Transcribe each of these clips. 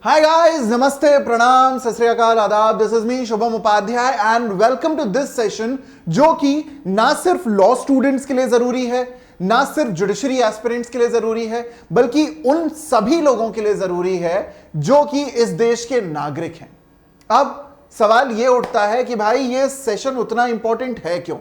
Hi guys, नमस्ते, प्रणाम, सत श्री अकाल, आदाब। This is me Shubham Upadhyay and welcome to this session, जो कि ना सिर्फ लॉ स्टूडेंट्स के लिए जरूरी है, ना सिर्फ जुडिशरी एस्पिरेंट्स के लिए जरूरी है, बल्कि उन सभी लोगों के लिए जरूरी है जो कि इस देश के नागरिक हैं। अब सवाल यह उठता है कि भाई ये सेशन उतना इंपॉर्टेंट है क्यों?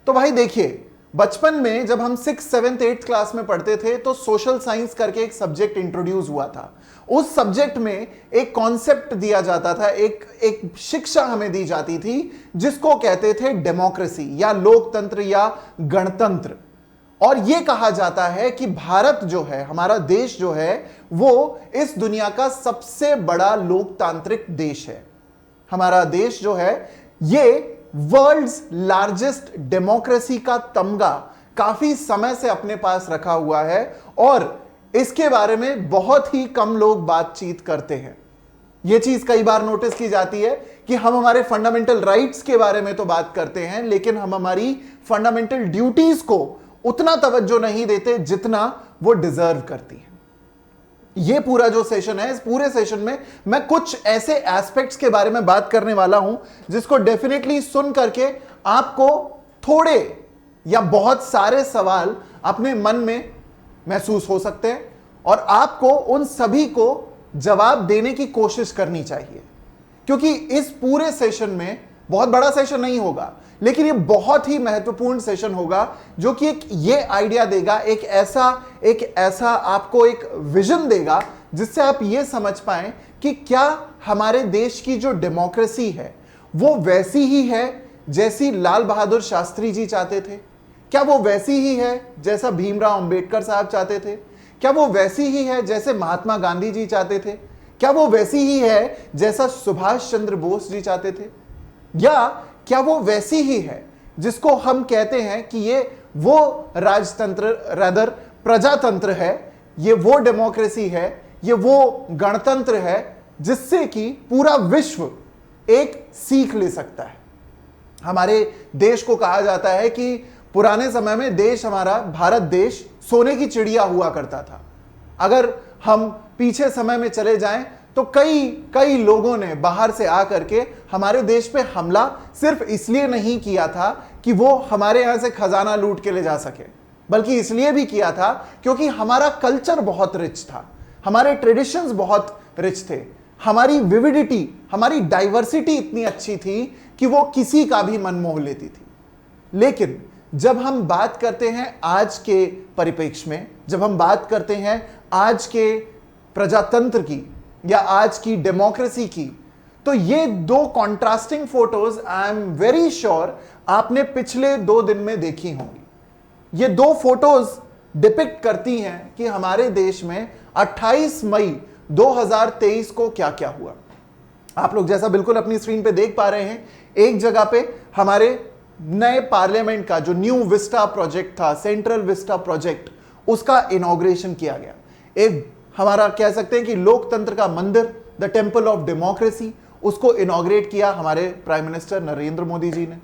तो भाई देखिए, बचपन में जब हम 6th, 7th, 8th क्लास में पढ़ते थे तो सोशल साइंस करके एक सब्जेक्ट इंट्रोड्यूस हुआ था। उस सब्जेक्ट में एक कॉन्सेप्ट दिया जाता था, एक शिक्षा हमें दी जाती थी जिसको कहते थे डेमोक्रेसी या लोकतंत्र या गणतंत्र। और यह कहा जाता है कि भारत जो है, हमारा देश जो है, वो इस दुनिया का सबसे बड़ा लोकतांत्रिक देश है। हमारा देश जो है ये वर्ल्ड्स लार्जेस्ट डेमोक्रेसी का तमगा काफी समय से अपने पास रखा हुआ है और इसके बारे में बहुत ही कम लोग बातचीत करते हैं। यह चीज कई बार नोटिस की जाती है कि हम हमारे फंडामेंटल राइट्स के बारे में तो बात करते हैं, लेकिन हम हमारी फंडामेंटल ड्यूटीज को उतना तवज्जो नहीं देते जितना वो डिजर्व करती है। ये पूरा जो सेशन है, इस पूरे सेशन में मैं कुछ ऐसे एस्पेक्ट्स के बारे में बात करने वाला हूं जिसको डेफिनेटली सुन करके आपको थोड़े या बहुत सारे सवाल अपने मन में महसूस हो सकते हैं और आपको उन सभी को जवाब देने की कोशिश करनी चाहिए। क्योंकि इस पूरे सेशन में, बहुत बड़ा सेशन नहीं होगा, लेकिन ये बहुत ही महत्वपूर्ण सेशन होगा जो कि एक ये आइडिया देगा, एक ऐसा आपको एक विजन देगा जिससे आप ये समझ पाएं कि क्या हमारे देश की जो डेमोक्रेसी है वो वैसी ही है जैसी लाल बहादुर शास्त्री जी चाहते थे? क्या वो वैसी ही है जैसा भीमराव अंबेडकर साहब चाहते थे? क्या वो वैसी ही है जैसे महात्मा गांधी जी चाहते थे? क्या वो वैसी ही है जैसा सुभाष चंद्र बोस जी चाहते थे? या क्या वो वैसी ही है जिसको हम कहते हैं कि ये वो राजतंत्र, रादर प्रजातंत्र है, ये वो डेमोक्रेसी है, ये वो गणतंत्र है जिससे कि पूरा विश्व एक सीख ले सकता है? हमारे देश को कहा जाता है कि पुराने समय में देश, हमारा भारत देश सोने की चिड़िया हुआ करता था। अगर हम पीछे समय में चले जाएं तो कई लोगों ने बाहर से आकर के हमारे देश पे हमला सिर्फ इसलिए नहीं किया था कि वो हमारे यहां से खजाना लूट के ले जा सके, बल्कि इसलिए भी किया था क्योंकि हमारा कल्चर बहुत रिच था, हमारे ट्रेडिशंस बहुत रिच थे, हमारी विविडिटी, हमारी डाइवर्सिटी इतनी अच्छी थी कि वो किसी का भी मन मोह लेती थी। लेकिन जब हम बात करते हैं आज के परिप्रेक्ष्य में, जब हम बात करते हैं आज के प्रजातंत्र की या आज की डेमोक्रेसी की, तो ये दो contrasting photos I am very sure आपने पिछले 2 दिन में देखी होंगी। ये दो फोटोज डिपिक्ट करती हैं कि हमारे देश में 28 मई 2023 को क्या क्या हुआ। आप लोग जैसा बिल्कुल अपनी स्क्रीन पे देख पा रहे हैं, एक जगह पे हमारे नए पार्लियामेंट का जो न्यू विस्टा प्रोजेक्ट था, सेंट्रल विस्टा प्रोजेक्ट, उसका इनॉग्रेशन किया गया। एक हमारा कह सकते हैं कि लोकतंत्र का मंदिर, द टेम्पल ऑफ डेमोक्रेसी, उसको इनॉग्रेट किया हमारे प्राइम मिनिस्टर नरेंद्र मोदी जी ने।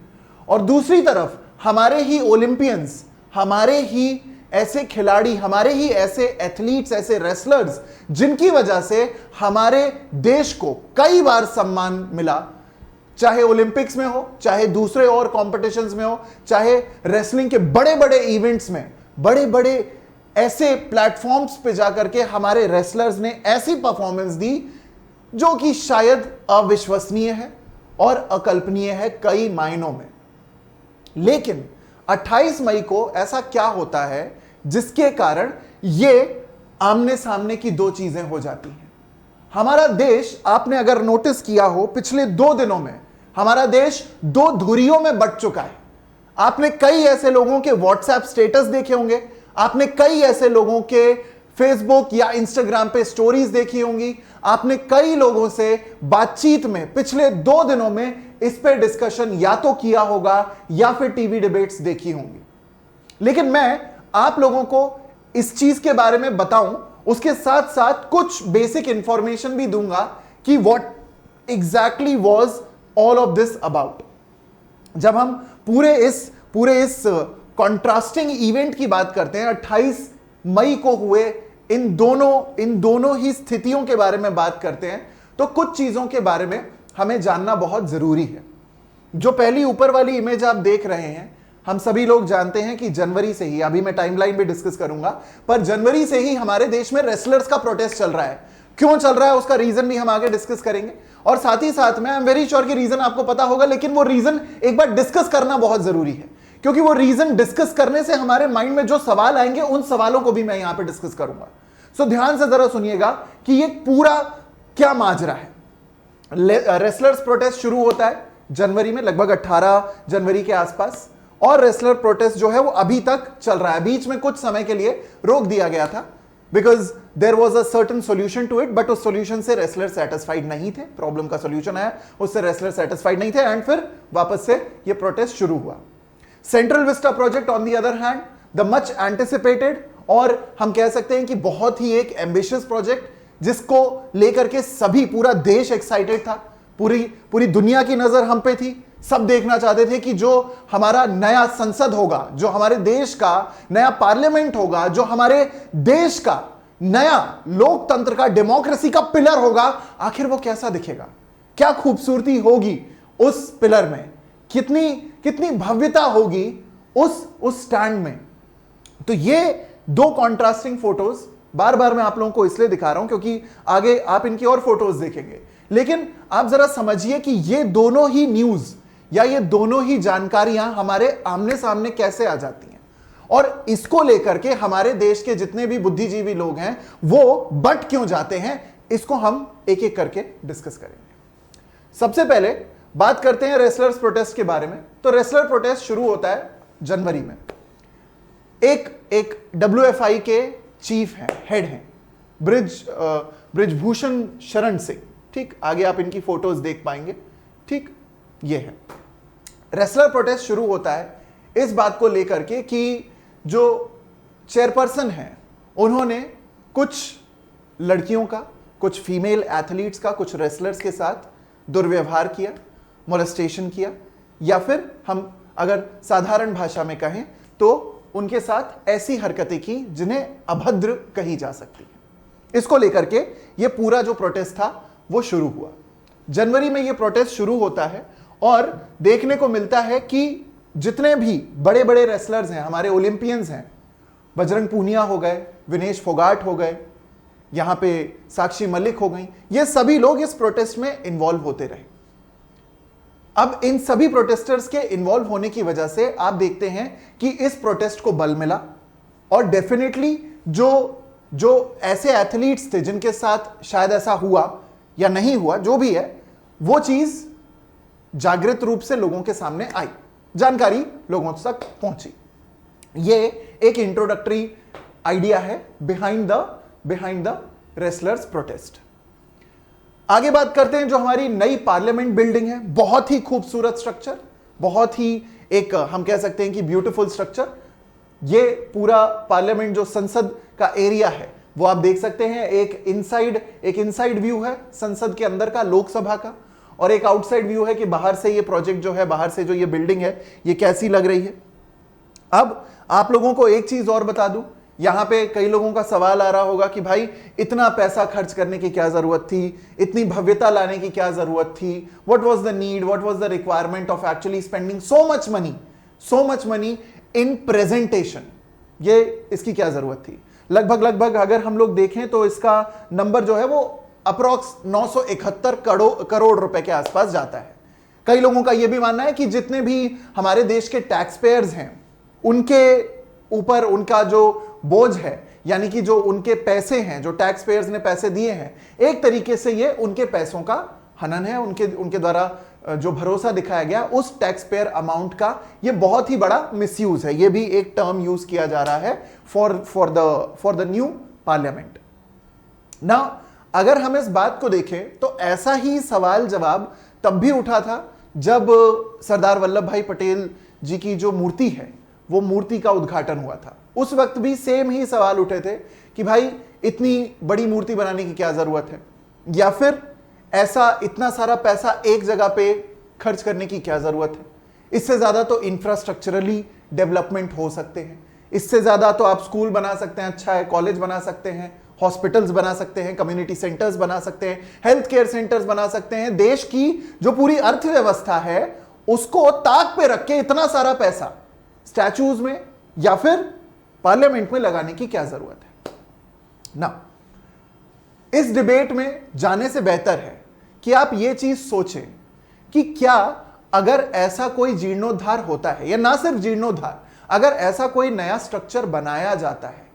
और दूसरी तरफ हमारे ही ओलंपियंस, हमारे ही ऐसे खिलाड़ी, हमारे ही ऐसे एथलीट्स, ऐसे रेसलर्स जिनकी वजह से हमारे देश को कई बार सम्मान मिला, चाहे ओलंपिक्स में हो, चाहे दूसरे और कॉम्पिटिशंस में हो, चाहे रेसलिंग के बड़े बड़े इवेंट्स में, बड़े बड़े ऐसे प्लेटफॉर्म्स पे जाकर के हमारे रेसलर्स ने ऐसी परफॉर्मेंस दी जो कि शायद अविश्वसनीय है और अकल्पनीय है कई मायनों में। लेकिन 28 मई को ऐसा क्या होता है जिसके कारण ये आमने सामने की दो चीजें हो जाती हैं? हमारा देश, आपने अगर नोटिस किया हो, पिछले 2 दिनों में हमारा देश 2 धुरियों में बंट चुका है। आपने कई ऐसे लोगों के व्हाट्सएप स्टेटस देखे होंगे, आपने कई ऐसे लोगों के फेसबुक या इंस्टाग्राम पे स्टोरीज देखी होंगी, आपने कई लोगों से बातचीत में पिछले 2 दिनों में इस पे डिस्कशन या तो किया होगा या फिर टीवी डिबेट्स देखी होंगी। लेकिन मैं आप लोगों को इस चीज के बारे में बताऊं, उसके साथ साथ कुछ बेसिक इंफॉर्मेशन भी दूंगा कि what exactly was all of this about. जब हम पूरे इस कॉन्ट्रास्टिंग इवेंट की बात करते हैं, 28 मई को हुए इन दोनों ही स्थितियों के बारे में बात करते हैं तो कुछ चीजों के बारे में हमें जानना बहुत जरूरी है। जो पहली ऊपर वाली इमेज आप देख रहे हैं, हम सभी लोग जानते हैं कि जनवरी से ही, अभी मैं टाइमलाइन भी डिस्कस करूंगा, पर जनवरी से ही हमारे देश में रेसलर्स का प्रोटेस्ट चल रहा है। क्यों चल रहा है उसका रीजन भी हम आगे डिस्कस करेंगे, और साथ ही साथ में आई एम वेरी श्योर कि रीजन आपको पता होगा, लेकिन वो रीजन एक बार डिस्कस करना बहुत जरूरी है, क्योंकि वो रीजन डिस्कस करने से हमारे माइंड में जो सवाल आएंगे उन सवालों को भी मैं यहां पर डिस्कस करूंगा। सो ध्यान से जरा सुनिएगा कि ये पूरा क्या माजरा है। रेसलर्स प्रोटेस्ट शुरू होता है जनवरी में, लगभग 18 जनवरी के आसपास, और रेसलर प्रोटेस्ट जो है वो अभी तक चल रहा है। बीच में कुछ समय के लिए रोक दिया गया था because there was a certain solution to it, but उस सोल्यूशन से रेसलर सेटिस्फाइड नहीं थे। प्रॉब्लम का सोल्यूशन आया, उससे रेसलर सेटिस्फाइड नहीं थे, एंड फिर वापस से ये प्रोटेस्ट शुरू हुआ। Central Vista project on the other hand, the much anticipated, और हम कह सकते हैं कि बहुत ही एक एम्बिशियस प्रोजेक्ट जिसको लेकर के सभी, पूरा देश एक्साइटेड था, पूरी दुनिया की नजर हम पे थी। सब देखना चाहते थे कि जो हमारा नया संसद होगा, जो हमारे देश का नया पार्लियामेंट होगा, जो हमारे देश का नया लोकतंत्र का, डेमोक्रेसी का पिलर होगा, आखिर वो कैसा दिखेगा, क्या खूबसूरती होगी उस पिलर में, कितनी भव्यता होगी उस स्टैंड में। तो ये दो कॉन्ट्रास्टिंग फोटोज बार बार मैं आप लोगों को इसलिए दिखा रहा हूं क्योंकि आगे आप इनकी और फोटोज देखेंगे, लेकिन आप जरा समझिए कि ये दोनों ही न्यूज या ये दोनों ही जानकारियां हमारे आमने सामने कैसे आ जाती हैं, और इसको लेकर के हमारे देश के जितने भी बुद्धिजीवी लोग हैं वो बट क्यों जाते हैं, इसको हम एक एक करके डिस्कस करेंगे। सबसे पहले बात करते हैं रेसलर्स प्रोटेस्ट के बारे में। तो रेसलर प्रोटेस्ट शुरू होता है जनवरी में। एक WFI के चीफ हैं, हेड हैं, ब्रिजभूषण शरण सिंह, ठीक, आगे आप इनकी फोटोज देख पाएंगे, ठीक, ये है। रेसलर प्रोटेस्ट शुरू होता है इस बात को लेकर के कि जो चेयरपर्सन हैं उन्होंने कुछ लड़कियों का, कुछ फीमेल एथलीट्स का, कुछ रेसलर्स के साथ दुर्व्यवहार किया, मोलेस्टेशन किया, या फिर हम अगर साधारण भाषा में कहें तो उनके साथ ऐसी हरकतें की जिन्हें अभद्र कही जा सकती है। इसको लेकर के ये पूरा जो प्रोटेस्ट था वो शुरू हुआ। जनवरी में ये प्रोटेस्ट शुरू होता है और देखने को मिलता है कि जितने भी बड़े बड़े रेसलर्स हैं, हमारे ओलंपियंस हैं, बजरंग पूनिया हो गए, विनेश फोगाट हो गए, यहां पे साक्षी मलिक हो गई, ये सभी लोग इस प्रोटेस्ट में इन्वॉल्व होते रहे। अब इन सभी प्रोटेस्टर्स के इन्वॉल्व होने की वजह से आप देखते हैं कि इस प्रोटेस्ट को बल मिला, और डेफिनेटली जो ऐसे एथलीट्स थे जिनके साथ शायद ऐसा हुआ या नहीं हुआ, जो भी है, वो चीज जागृत रूप से लोगों के सामने आई, जानकारी लोगों तक पहुंची। ये एक इंट्रोडक्टरी आइडिया है बिहाइंड द रेसलर्स प्रोटेस्ट। आगे बात करते हैं जो हमारी नई पार्लियामेंट बिल्डिंग है, बहुत ही खूबसूरत स्ट्रक्चर, बहुत ही एक हम कह सकते हैं कि ब्यूटीफुल स्ट्रक्चर। ये पूरा पार्लियामेंट जो संसद का एरिया है वो आप देख सकते हैं, एक इनसाइड व्यू है संसद के अंदर का, लोकसभा का, और एक आउटसाइड व्यू है कि बाहर से ये प्रोजेक्ट जो है, बाहर से जो ये बिल्डिंग है, ये कैसी लग रही है। अब आप लोगों को एक चीज और बता दूं, यहां पे कई लोगों का सवाल आ रहा होगा कि भाई इतना पैसा खर्च करने की क्या जरूरत थी, इतनी भव्यता लाने की क्या जरूरत थी, what was the need, what was the requirement of actually spending so much money in presentation, ये इसकी क्या जरूरत थी। लगभग अगर हम लोग देखें तो इसका नंबर जो है वो अप्रोक्स 971 करोड़ रुपए के आसपास जाता है। कई लोगों का यह भी मानना है कि जितने भी हमारे देश के टैक्स पेयर्स हैं उनके ऊपर उनका जो बोझ है, यानी कि जो उनके पैसे हैं, जो टैक्स पेयर्स ने पैसे दिए हैं, एक तरीके से ये उनके पैसों का हनन है, उनके द्वारा जो भरोसा दिखाया गया उस टैक्स पेयर अमाउंट का ये बहुत ही बड़ा मिसयूज है। ये भी एक टर्म यूज किया जा रहा है फॉर द न्यू पार्लियामेंट। ना अगर हम इस बात को देखें तो ऐसा ही सवाल जवाब तब भी उठा था जब सरदार वल्लभ भाई पटेल जी की जो मूर्ति है वो मूर्ति का उद्घाटन हुआ था। उस वक्त भी सेम ही सवाल उठे थे कि भाई इतनी बड़ी मूर्ति बनाने की क्या जरूरत है, या फिर ऐसा इतना सारा पैसा एक जगह पे खर्च करने की क्या जरूरत है। इससे ज्यादा तो इंफ्रास्ट्रक्चरली डेवलपमेंट हो सकते हैं, इससे ज्यादा तो आप स्कूल बना सकते हैं, अच्छा है, कॉलेज बना सकते हैं, हॉस्पिटल्स बना सकते हैं, कम्युनिटी सेंटर्स बना सकते हैं, हेल्थ केयर सेंटर्स बना सकते हैं। देश की जो पूरी अर्थव्यवस्था है उसको ताक पे रख के इतना सारा पैसा स्टैचूज में या फिर पार्लियामेंट में लगाने की क्या जरूरत है ना। इस डिबेट में जाने से बेहतर है कि आप यह चीज सोचें कि क्या अगर ऐसा कोई जीर्णोद्धार होता है, या ना सिर्फ जीर्णोद्धार, अगर ऐसा कोई नया स्ट्रक्चर बनाया जाता है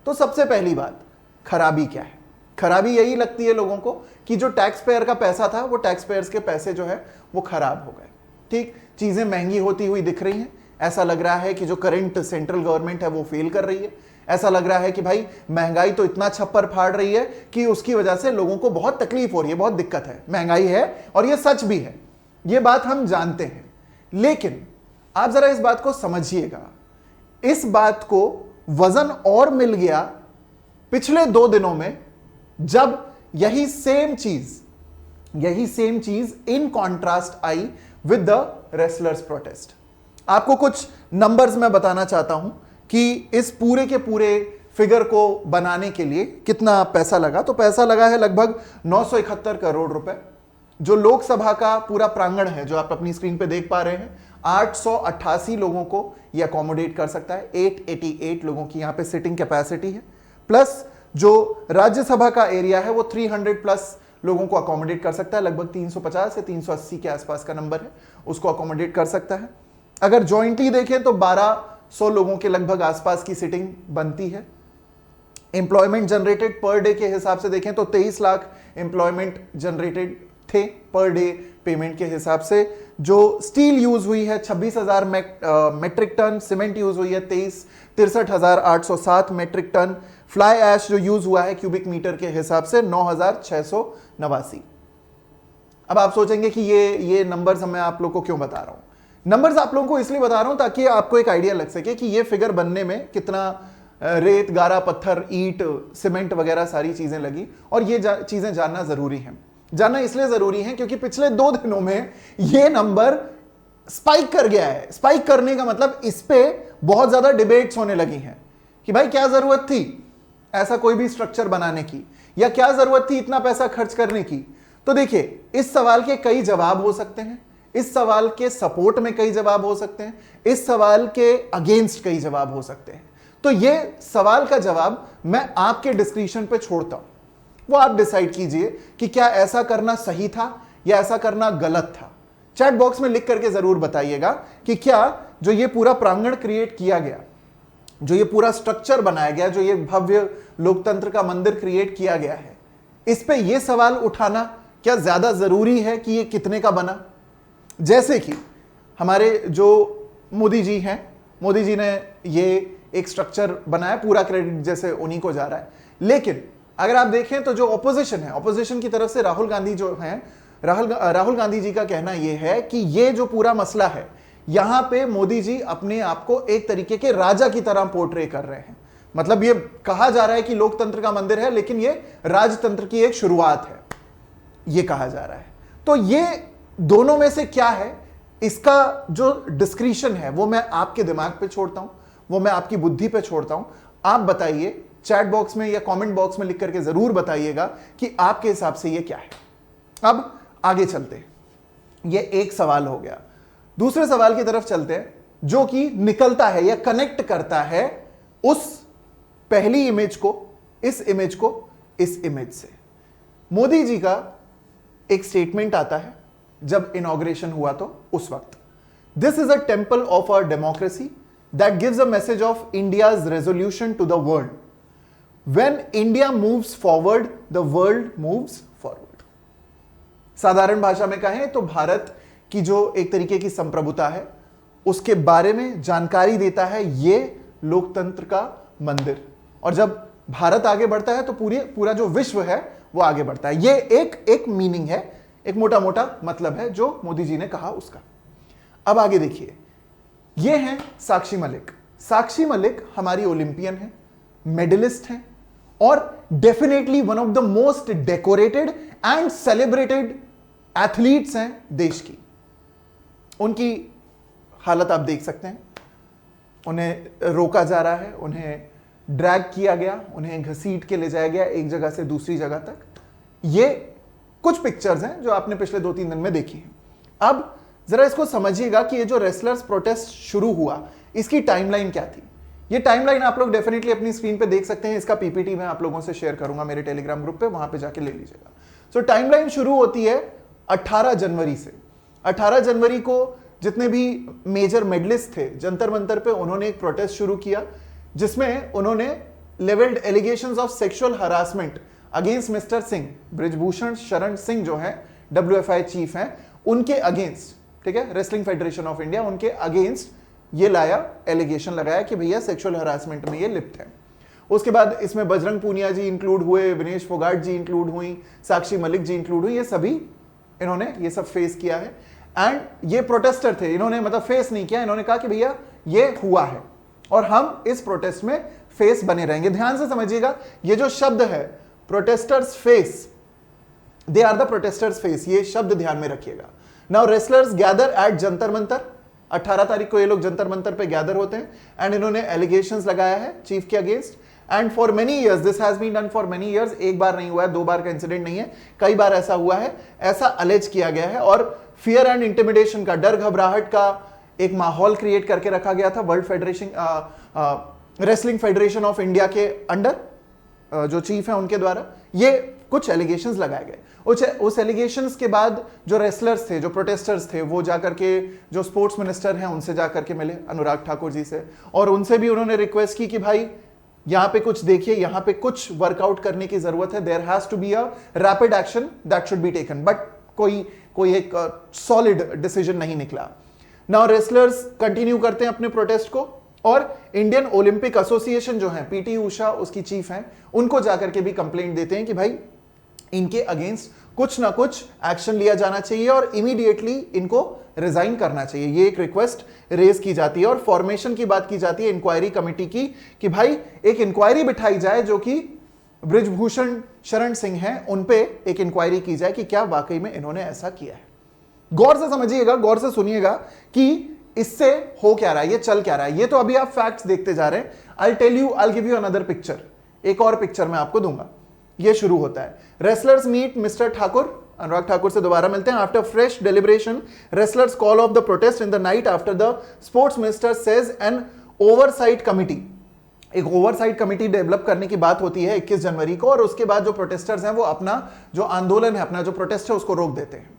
तो सबसे पहली बात खराबी क्या है। खराबी यही लगती है लोगों को कि जो टैक्स पेयर का पैसा था वो टैक्स पेयर्स के पैसे जो है वो खराब हो गए। ठीक, चीजें महंगी होती हुई दिख रही हैं। ऐसा लग रहा है कि जो करंट सेंट्रल गवर्नमेंट है वो फेल कर रही है। ऐसा लग रहा है कि भाई महंगाई तो इतना छप्पर फाड़ रही है कि उसकी वजह से लोगों को बहुत तकलीफ हो रही है, बहुत दिक्कत है, महंगाई है। और ये सच भी है, ये बात हम जानते हैं। लेकिन आप जरा इस बात को समझिएगा, इस बात को वजन और मिल गया पिछले 2 दिनों में, जब यही सेम चीज in contrast I with the wrestlers protest. आपको कुछ नंबर्स मैं बताना चाहता हूं कि इस पूरे के पूरे फिगर को बनाने के लिए कितना पैसा लगा। तो पैसा लगा है लगभग 971 करोड़ रुपए। जो लोकसभा का पूरा प्रांगण है जो आप अपनी स्क्रीन पे देख पा रहे हैं, 888 लोगों को यह अकोमोडेट कर सकता है। 888 लोगों की यहां पे सिटिंग कैपेसिटी है। प्लस जो राज्यसभा का एरिया है वो 300 प्लस लोगों को अकोमोडेट कर सकता है। लगभग 350 से 380 के आसपास का नंबर है, उसको अकोमोडेट कर सकता है। अगर जॉइंटली देखें तो 1200 लोगों के लगभग आसपास की सिटिंग बनती है। एम्प्लॉयमेंट जनरेटेड पर डे के हिसाब से देखें तो 23 लाख एम्प्लॉयमेंट जनरेटेड थे पर डे पेमेंट के हिसाब से। जो स्टील यूज हुई है 26,000 मेट्रिक टन, सीमेंट यूज हुई है 63,807 मेट्रिक टन, फ्लाई ऐश जो यूज हुआ है क्यूबिक मीटर के हिसाब से 9,689। अब आप सोचेंगे कि ये नंबर्स मैं आप लोग को क्यों बता रहा हूं। नंबर्स आप लोगों को इसलिए बता रहा हूं ताकि आपको एक आइडिया लग सके कि ये फिगर बनने में कितना रेत, गारा, पत्थर, ईंट, सीमेंट वगैरह सारी चीजें लगी। और ये चीजें जानना जरूरी है। जानना इसलिए जरूरी है क्योंकि पिछले 2 दिनों में ये नंबर स्पाइक कर गया है। स्पाइक करने का मतलब इस पे बहुत ज्यादा डिबेट्स होने लगी हैं कि भाई क्या जरूरत थी ऐसा कोई भी स्ट्रक्चर बनाने की, या क्या जरूरत थी इतना पैसा खर्च करने की। तो देखिए, इस सवाल के कई जवाब हो सकते हैं। इस सवाल के सपोर्ट में कई जवाब हो सकते हैं, इस सवाल के अगेंस्ट कई जवाब हो सकते हैं। तो ये सवाल का जवाब मैं आपके डिस्क्रिप्शन पे छोड़ता हूं, वो आप डिसाइड कीजिए कि क्या ऐसा करना सही था या ऐसा करना गलत था। चैट बॉक्स में लिख करके जरूर बताइएगा कि क्या जो ये पूरा प्रांगण क्रिएट किया गया, जो ये पूरा स्ट्रक्चर बनाया गया, जो ये भव्य लोकतंत्र का मंदिर क्रिएट किया गया है, इस पे ये सवाल उठाना क्या ज्यादा जरूरी है कि ये कितने का बना। जैसे कि हमारे जो मोदी जी हैं, मोदी जी ने ये एक स्ट्रक्चर बनाया, पूरा क्रेडिट जैसे उन्हीं को जा रहा है। लेकिन अगर आप देखें तो जो ऑपोजिशन है, ऑपोजिशन की तरफ से राहुल गांधी जो हैं, राहुल गांधी जी का कहना यह है कि ये जो पूरा मसला है, यहां पे मोदी जी अपने आप को एक तरीके के राजा की तरह पोर्ट्रे कर रहे हैं। मतलब ये कहा जा रहा है कि लोकतंत्र का मंदिर है, लेकिन ये राजतंत्र की एक शुरुआत है, ये कहा जा रहा है। तो ये दोनों में से क्या है, इसका जो डिस्क्रिप्शन है वो मैं आपके दिमाग पे छोड़ता हूं, वो मैं आपकी बुद्धि पे छोड़ता हूं। आप बताइए, चैट बॉक्स में या कमेंट बॉक्स में लिख करके जरूर बताइएगा कि आपके हिसाब से ये क्या है। अब आगे चलते हैं, ये एक सवाल हो गया। दूसरे सवाल की तरफ चलते हैं, जो कि निकलता है या कनेक्ट करता है उस पहली इमेज को, इस इमेज से। मोदी जी का एक स्टेटमेंट आता है जब इनॉग्रेशन हुआ, तो उस वक्त, this is a temple of our democracy that gives a message of India's resolution to the world. When India moves forward, the world moves forward. साधारण भाषा में कहें तो भारत की जो एक तरीके की संप्रभुता है उसके बारे में जानकारी देता है ये लोकतंत्र का मंदिर। और जब भारत आगे बढ़ता है तो पूरा जो विश्व है वो आगे बढ़ता है। ये एक मीनिंग है, एक मोटा मोटा मतलब है जो मोदी जी ने कहा उसका। अब आगे देखिए, ये हैं साक्षी मलिक। साक्षी मलिक हमारी ओलंपियन है, मेडलिस्ट हैं और definitely one of the most decorated and celebrated athletes हैं देश की। उनकी हालत आप देख सकते हैं, उन्हें रोका जा रहा है, उन्हें ड्रैग किया गया, उन्हें घसीट के ले जाया गया एक जगह से दूसरी जगह तक। ये कुछ पिक्चर्स हैं जो आपने पिछले 2-3 दिन में देखी हैं। अब जरा इसको समझिएगा कि ये जो रेसलर्स प्रोटेस्ट शुरू हुआ इसकी टाइमलाइन क्या थी। ये टाइमलाइन आप लोग डेफिनेटली अपनी स्क्रीन पे देख सकते हैं, इसका पीपीटी मैं आप लोगों से शेयर करूंगा मेरे टेलीग्राम ग्रुप पे, वहां पे जाके ले लीजिएगा। सो टाइमलाइन शुरू होती है 18 जनवरी से। 18 जनवरी को जितने भी मेजर मेडलिस्ट थे जंतर मंतर पे उन्होंने एक प्रोटेस्ट शुरू किया, जिसमें उन्होंने levelled allegations of sexual harassment against mister Singh, Brijbhushan Sharan Singh जो है WFI चीफ हैं, उनके अगेंस्ट, ठीक है, रेसलिंग फेडरेशन ऑफ इंडिया, उनके अगेंस्ट ये लाया, एलिगेशन लगाया कि भैया सेक्सुअल हरासमेंट में ये लिप्त है। उसके बाद इसमें बजरंग पूनिया जी इंक्लूड हुए, विनेश फोगाट जी इंक्लूड हुई, साक्षी मलिक जी इंक्लूड हुई, ये सभी इन्होंने ये सब फेस किया है। एंड ये प्रोटेस्टर थे, इन्होंने मतलब फेस नहीं किया, इन्होंने कहा कि भैया ये हुआ है और हम इस प्रोटेस्ट में फेस बने रहेंगे। ध्यान से समझिएगा, ये जो शब्द है protesters face, they are the protesters face, ये शब्द ध्यान में रखिएगा। Now wrestlers gather at Jantar Mantar, 18 तारीख को ये लोग जंतर मंतर पे गैदर होते हैं एंड इन्होंने एलिगेशंस लगाया है चीफ के against. And for many years this has been done for many years, एक बार नहीं हुआ है, 2 बार का इंसिडेंट नहीं है, कई बार ऐसा हुआ है, ऐसा अलेज किया गया है। और फियर एंड इंटिमिडेशन का, डर घबराहट का एक माहौल क्रिएट करके रखा गया था world federation, wrestling federation of India के अंडर जो चीफ है उनके द्वारा ये कुछ एलिगेशंस लगाए गए। उस एलिगेशंस के बाद जो रेसलर्स थे, जो प्रोटेस्टर्स थे, वो जाकर के जो स्पोर्ट्स मिनिस्टर हैं उनसे जाकर के मिले, अनुराग ठाकुर जी से, और उनसे भी उन्होंने रिक्वेस्ट की कि भाई यहां पे कुछ देखिए, यहां पे कुछ वर्कआउट करने की जरूरत है, there has to be a rapid action that should be taken, but कोई एक सॉलिड डिसीजन नहीं निकला। नाउ रेसलर्स कंटिन्यू करते हैं अपने प्रोटेस्ट को और इंडियन ओलंपिक एसोसिएशन जो है, पीटी उषा उसकी चीफ हैं, उनको जाकर के भी कंप्लेंट देते हैं कि भाई इनके अगेंस्ट कुछ ना कुछ एक्शन लिया जाना चाहिए और इमीडिएटली इनको रिजाइन करना चाहिए। ये एक रिक्वेस्ट रेज की जाती है और फॉर्मेशन की बात की जाती है इंक्वायरी कमेटी की, कि भाई एक इंक्वायरी बिठाई जाए जो कि बृजभूषण शरण सिंह हैं, उन पे एक इंक्वायरी की जाए कि क्या वाकई में इन्होंने ऐसा किया है। गौर से समझिएगा, गौर से सुनिएगा कि इससे हो क्या रहा है, ये चल क्या रहा है। ये तो अभी आप फैक्ट्स देखते जा रहे हैं। I give you another picture, एक और पिक्चर मैं आपको दूंगा। ये शुरू होता है, wrestlers meet mister Thakur, Anurag Thakur से दोबारा मिलते हैं। After fresh deliberation wrestlers call off the protest in the night after the sports minister says an oversight committee, एक ओवरसाइट कमिटी डेवलप करने की बात होती है 21 जनवरी को, और उसके बाद जो प्रोटेस्टर्स हैं वो अपना जो आंदोलन है, अपना जो प्रोटेस्ट है उसको रोक देते हैं।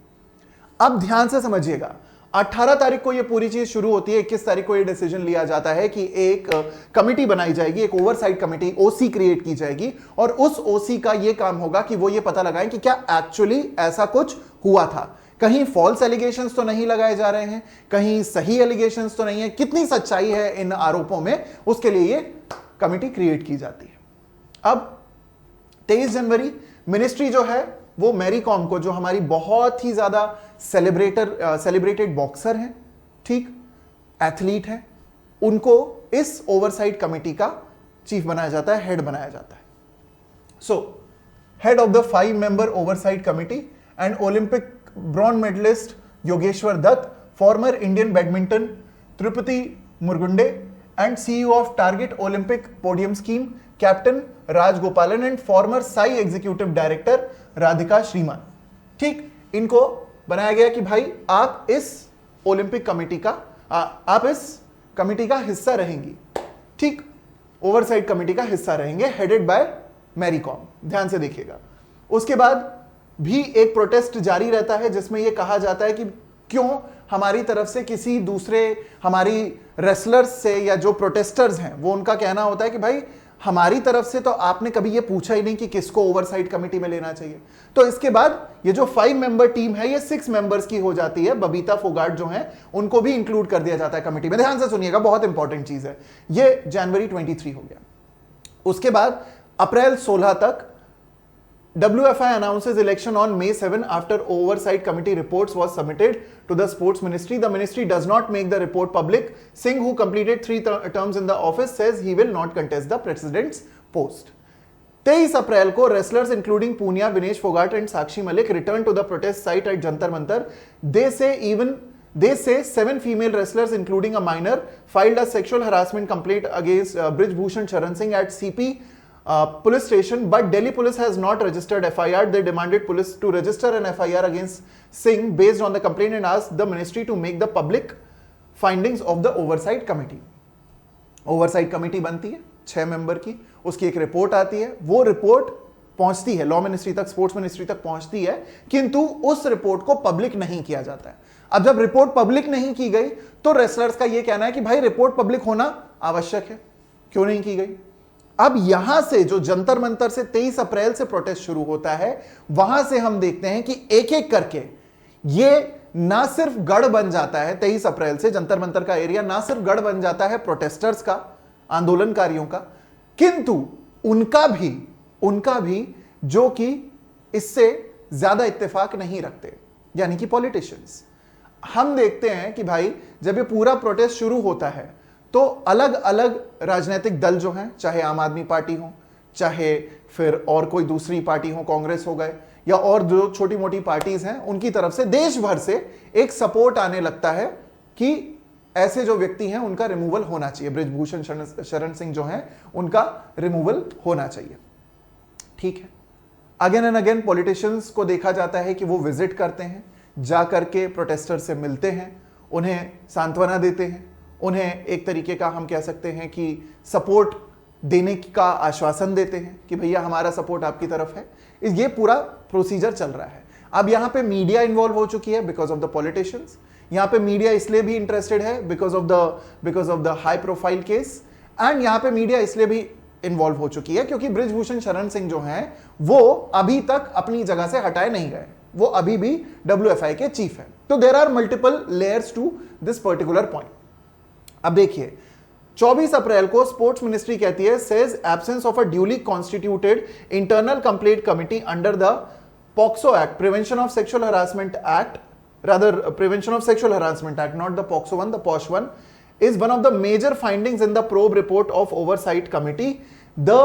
अब ध्यान से समझिएगा, 18 तारीख को ये पूरी चीज शुरू होती है, 21 तारीख को ये डिसीजन लिया जाता है कि एक कमिटी बनाई जाएगी, एक ओवरसाइट कमिटी ओसी क्रिएट की जाएगी, और उस ओसी का ये काम होगा कि वो ये पता लगाएं कि क्या एक्चुअली ऐसा कुछ हुआ था, कहीं फॉल्स एलिगेशंस तो नहीं लगाए जा रहे हैं, कहीं सही एलिगेशंस तो नहीं है, कितनी सच्चाई है इन आरोपों में, उसके लिए ये कमिटी क्रिएट की जाती है। अब 23 जनवरी मिनिस्ट्री जो है वो मैरी कॉम को, जो हमारी बहुत ही ज्यादा सेलिब्रेटेड बॉक्सर हैं, ठीक, एथलीट हैं, उनको इस ओवरसाइट कमिटी का चीफ बनाया जाता है, हेड बनाया जाता है। So head of the 5 member oversight committee and Olympic bronze medallist Yogeshwar Dutt, former Indian badminton Trupti Murgunde and CEO of Target Olympic Podium Scheme captain Rajagopalan and former SAI executive director Radhika Sreeman. ठीक, इनको बनाया गया कि भाई आप इस ओलंपिक कमेटी का, आप इस कमेटी का हिस्सा रहेंगी, ठीक, ओवरसाइट कमेटी का हिस्सा रहेंगे, हेडेड बाय मैरी कॉम। ध्यान से देखिएगा। उसके बाद भी एक प्रोटेस्ट जारी रहता है जिसमें यह कहा जाता है कि क्यों हमारी तरफ से किसी दूसरे, हमारी रेसलर्स से या जो प्रोटेस्टर्स हैं वो, उनका कहना होता है कि भाई हमारी तरफ से तो आपने कभी ये पूछा ही नहीं कि किसको ओवरसाइट कमेटी में लेना चाहिए। तो इसके बाद ये जो 5 मेंबर टीम है ये 6 मेंबर्स की हो जाती है। बबीता फोगाट जो है उनको भी इंक्लूड कर दिया जाता है कमेटी में। ध्यान से सुनिएगा, बहुत इंपॉर्टेंट चीज है। ये जनवरी 23 हो गया। उसके बाद अप्रैल 16 तक WFI announces election on May 7 after oversight committee reports was submitted to the sports ministry. The ministry does not make the report public. Singh, who completed 3 terms in the office, says he will not contest the president's post. 23 अप्रैल को wrestlers including Punia, Vinesh Fogart and Sakshi Malik return to the protest site at Jantar Mantar. They say even They say 7 female wrestlers, including a minor, filed a sexual harassment complaint against Brij Bhushan Charan Singh at CP police station, but Delhi police has not registered FIR. They demanded police to register an FIR against Singh based on the complaint and asked the ministry to make the public findings of the oversight committee. Oversight committee बनती है 6 member की, उसकी एक report आती है, वो report पहुंचती है लॉ मिनिस्ट्री तक, स्पोर्ट्स मिनिस्ट्री तक पहुंचती है, किंतु उस रिपोर्ट को पब्लिक नहीं किया जाता है। अब जब रिपोर्ट पब्लिक नहीं की गई तो रेसलर्स का यह कहना है कि भाई रिपोर्ट पब्लिक होना आवश्यक है, क्यों नहीं की गई। अब यहां से जो जंतर मंतर से 23 अप्रैल से प्रोटेस्ट शुरू होता है, वहां से हम देखते हैं कि एक एक करके ये ना सिर्फ गढ़ बन जाता है, 23 अप्रैल से जंतर मंतर का एरिया ना सिर्फ गढ़ बन जाता है प्रोटेस्टर्स का, आंदोलनकारियों का, किंतु उनका भी जो कि इससे ज्यादा इत्तेफाक नहीं रखते, यानी कि पॉलिटिशियंस। हम देखते हैं कि भाई जब ये पूरा प्रोटेस्ट शुरू होता है तो अलग अलग राजनीतिक दल जो हैं, चाहे आम आदमी पार्टी हो, चाहे फिर और कोई दूसरी पार्टी हो, कांग्रेस हो गए, या और जो छोटी मोटी पार्टीज हैं, उनकी तरफ से देश भर से एक सपोर्ट आने लगता है कि ऐसे जो व्यक्ति हैं उनका रिमूवल होना चाहिए, बृजभूषण शरण सिंह जो हैं उनका रिमूवल होना चाहिए। ठीक है, अगेन एंड अगेन पॉलिटिशियंस को देखा जाता है कि वो विजिट करते हैं, जा करके प्रोटेस्टर से मिलते हैं, उन्हें सांत्वना देते हैं, उन्हें एक तरीके का हम कह सकते हैं कि सपोर्ट देने का आश्वासन देते हैं कि भैया हमारा सपोर्ट आपकी तरफ है। ये पूरा प्रोसीजर चल रहा है। अब यहां पे मीडिया इन्वॉल्व हो चुकी है बिकॉज ऑफ द पॉलिटिशियंस। यहां पे मीडिया इसलिए भी इंटरेस्टेड है because of the high profile case, and यहां पे मीडिया इसलिए भी इन्वॉल्व हो चुकी है क्योंकि बृजभूषण शरण सिंह जो हैं वो अभी तक अपनी जगह से हटाए नहीं गए, वो अभी भी WFI के चीफ है। तो there are multiple layers to this particular point. अब देखिए 24 अप्रैल को स्पोर्ट्स मिनिस्ट्री कहती है, says absence of a duly constituted internal complaint committee under the POCSO act, prevention of sexual harassment act, rather prevention of sexual harassment act, not the POXO one, the POSH one, is one of the major findings in the probe report of oversight committee. The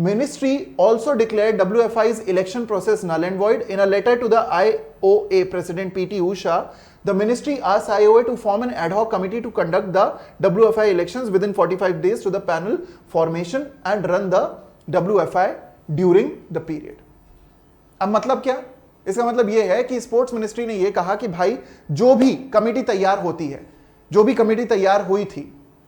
ministry also declared WFI's election process null and void. In a letter to the IOA president PT Usha, the ministry asked IOA to form an ad hoc committee to conduct the WFI elections within 45 days to the panel formation and run the WFI during the period. अब मतलब क्या? इसका मतलब यह है कि sports ministry ने यह कहा कि भाई जो भी कमेटी तैयार होती है, जो भी कमेटी तैयार हुई थी,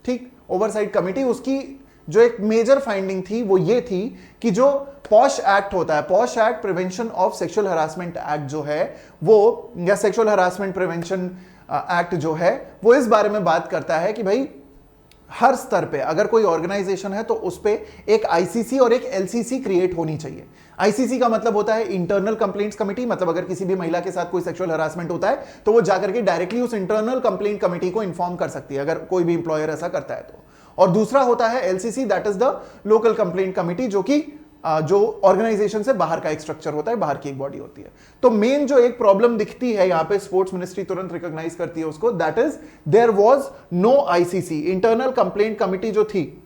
ठीक, ओवरसाइट कमेटी, उसकी जो एक मेजर फाइंडिंग थी वो ये थी कि जो पॉश एक्ट होता है, posh act prevention of sexual harassment act जो है वो, या सेक्सुअल हरासमेंट प्रिवेंशन एक्ट जो है वो इस बारे में बात करता है कि भाई हर स्तर पे अगर कोई ऑर्गेनाइजेशन है तो उस पे एक आईसीसी और एक एलसीसी क्रिएट होनी चाहिए। आईसीसी का मतलब होता है इंटरनल कंप्लेंट्स कमेटी, मतलब अगर किसी भी महिला के साथ कोई सेक्सुअल हरासमेंट होता है तो वो जाकर के डायरेक्टली उस इंटरनल कंप्लेंट कमेटी को इन्फॉर्म कर सकती है अगर कोई भी इंप्लॉयर ऐसा करता है तो। और दूसरा होता है LCC, that is the local complaint committee, जो कि जो ऑर्गेनाइजेशन से बाहर का एक स्ट्रक्चर होता है, बाहर की एक बॉडी होती है। तो मेन जो एक प्रॉब्लम दिखती है यहां पे, स्पोर्ट्स मिनिस्ट्री तुरंत रिकॉग्नाइज करती है उसको, that is there was no ICC, internal complaint committee जो थी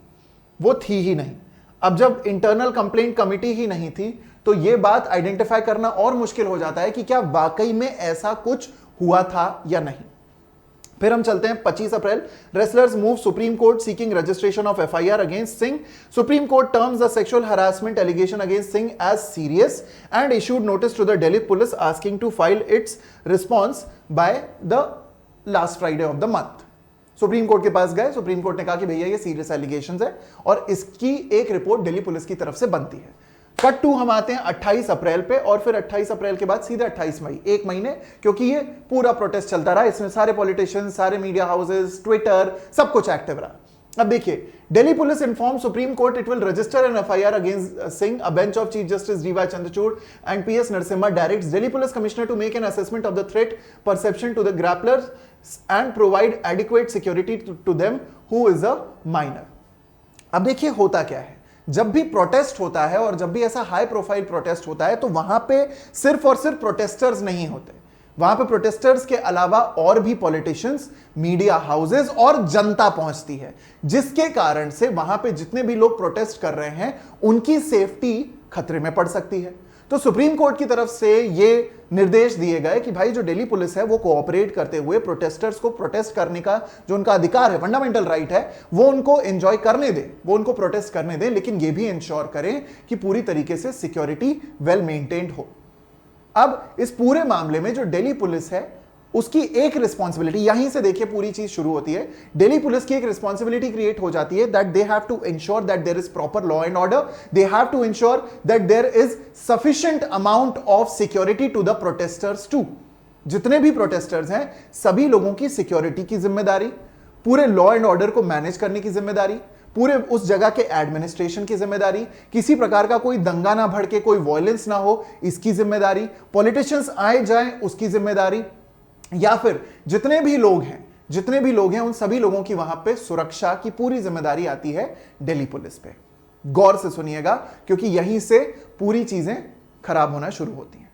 वो थी ही नहीं। अब जब इंटरनल कंप्लेंट कमिटी ही नहीं थी तो यह बात आइडेंटिफाई करना और मुश्किल हो जाता है कि क्या वाकई में ऐसा कुछ हुआ था या नहीं। फिर हम चलते हैं 25 April, wrestlers move Supreme Court seeking registration of FIR against Singh. Supreme Court terms the sexual harassment allegation against Singh as serious and issued notice to the Delhi police asking to file its response by the last Friday of the month. Supreme Court के पास गए, supreme court ने कहा कि भैया ये serious allegations है और इसकी एक रिपोर्ट दिल्ली पुलिस की तरफ से बनती है। कट टू हम आते हैं 28 अप्रैल पे, और फिर 28 अप्रैल के बाद सीधे 28 मई, एक महीने, क्योंकि ये पूरा प्रोटेस्ट चलता रहा, इसमें सारे पॉलिटिशियंस, सारे मीडिया हाउसेस, ट्विटर, सब कुछ एक्टिव रहा। अब देखिए, Delhi police inform supreme court it will register an FIR against Singh. A bench of chief justice DY Chandrachud and PS Narasimha directs Delhi police commissioner to make an assessment of the threat perception to the grapplers and provide adequate security to them who is a minor. अब देखिए होता क्या है, जब भी protest होता है और जब भी ऐसा हाई प्रोफाइल प्रोटेस्ट होता है तो वहां पे सिर्फ और सिर्फ प्रोटेस्टर्स नहीं होते, वहां पे प्रोटेस्टर्स के अलावा और भी पॉलिटिशियंस, मीडिया हाउसेस और जनता पहुंचती है, जिसके कारण से वहां पे जितने भी लोग प्रोटेस्ट कर रहे हैं उनकी सेफ्टी खतरे में पड़ सकती है। तो सुप्रीम कोर्ट की तरफ से ये निर्देश दिए गए कि भाई जो दिल्ली पुलिस है वो कोऑपरेट करते हुए प्रोटेस्टर्स को प्रोटेस्ट करने का जो उनका अधिकार है, फंडामेंटल राइट है, वो उनको एंजॉय करने दे, वो उनको प्रोटेस्ट करने दे, लेकिन ये भी इंश्योर करें कि पूरी तरीके से सिक्योरिटी वेल मेंटेन्ड हो। अब इस पूरे मामले में जो दिल्ली पुलिस है उसकी एक रिस्पॉन्सिबिलिटी, यहीं से देखिए पूरी चीज शुरू होती है। दिल्ली पुलिस की एक रिस्पॉन्सिबिलिटी क्रिएट हो जाती है that they have to ensure that there is proper law and order, they have to ensure that there is sufficient amount of security to the protesters too. जितने भी प्रोटेस्टर्स हैं सभी लोगों की सिक्योरिटी की जिम्मेदारी, पूरे लॉ एंड ऑर्डर को मैनेज करने की जिम्मेदारी, पूरे उस जगह के एडमिनिस्ट्रेशन की जिम्मेदारी, किसी प्रकार का कोई दंगा ना भड़के, कोई वायलेंस ना हो इसकी जिम्मेदारी, पॉलिटिशियंस आए जाएं उसकी जिम्मेदारी, या फिर जितने भी लोग हैं उन सभी लोगों की वहां पे सुरक्षा की पूरी जिम्मेदारी आती है दिल्ली पुलिस पे। गौर से सुनिएगा क्योंकि यहीं से पूरी चीजें खराब होना शुरू होती हैं।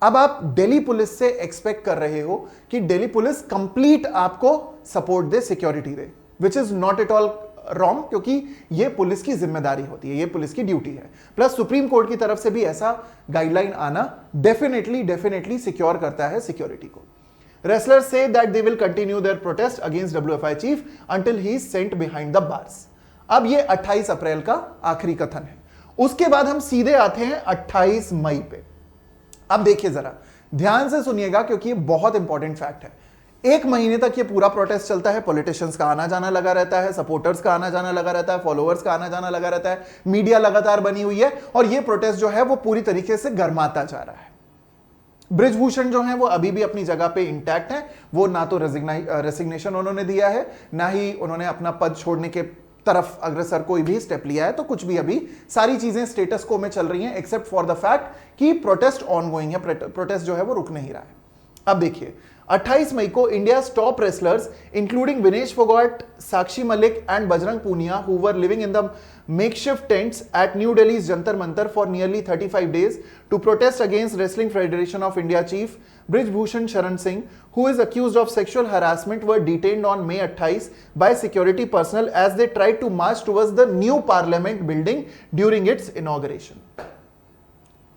अब आप दिल्ली पुलिस से एक्सपेक्ट कर रहे हो कि दिल्ली पुलिस कंप्लीट आपको support they, security they, which is not at all wrong, क्योंकि यह पुलिस की जिम्मेदारी होती है, यह पुलिस की ड्यूटी है। प्लस सुप्रीम कोर्ट की तरफ से भी ऐसा गाइडलाइन आना डेफिनेटली सिक्योर करता है सिक्योरिटी को। Wrestlers say that they will continue their protest against WFI chief until he is sent behind the bars. अब ये 28 अप्रैल का आखिरी कथन है। उसके बाद हम सीधे आते हैं 28 मई पे। अब देखिए जरा ध्यान से सुनिएगा क्योंकि ये बहुत इंपॉर्टेंट फैक्ट है। एक महीने तक ये पूरा प्रोटेस्ट चलता है, पॉलिटिशियंस का आना जाना लगा रहता है, सपोर्टर्स का आना जाना लगा रहता है, फॉलोअर्स का आना जाना लगा रहता है, मीडिया लगातार बनी हुई है और ये प्रोटेस्ट जो है वो पूरी तरीके से गर्माता जा रहा है। बृजभूषण जो है वो अभी भी अपनी जगह पे इंटैक्ट है, वो ना तो रेसिग्नेशन उन्होंने दिया है, ना ही उन्होंने अपना पद छोड़ने के तरफ अग्रसर कोई भी स्टेप लिया है, तो कुछ भी अभी सारी चीजें स्टेटस को में चल रही हैं एक्सेप्ट फॉर द फैक्ट कि प्रोटेस्ट ऑनगोइंग है, प्रोटेस्ट जो है वो रुक नहीं रहा है। अब देखिए 28 मई को India top wrestlers including Vinesh Phogat, Sakshi Malik and Bajrang Punia who were living in the makeshift tents at New Delhi's Jantar Mantar for nearly 35 days to protest against Wrestling Federation of India chief Brij Bhushan Sharan Singh, who is accused of sexual harassment, were detained on May 28 by security personnel as they tried to march towards the new parliament building during its inauguration.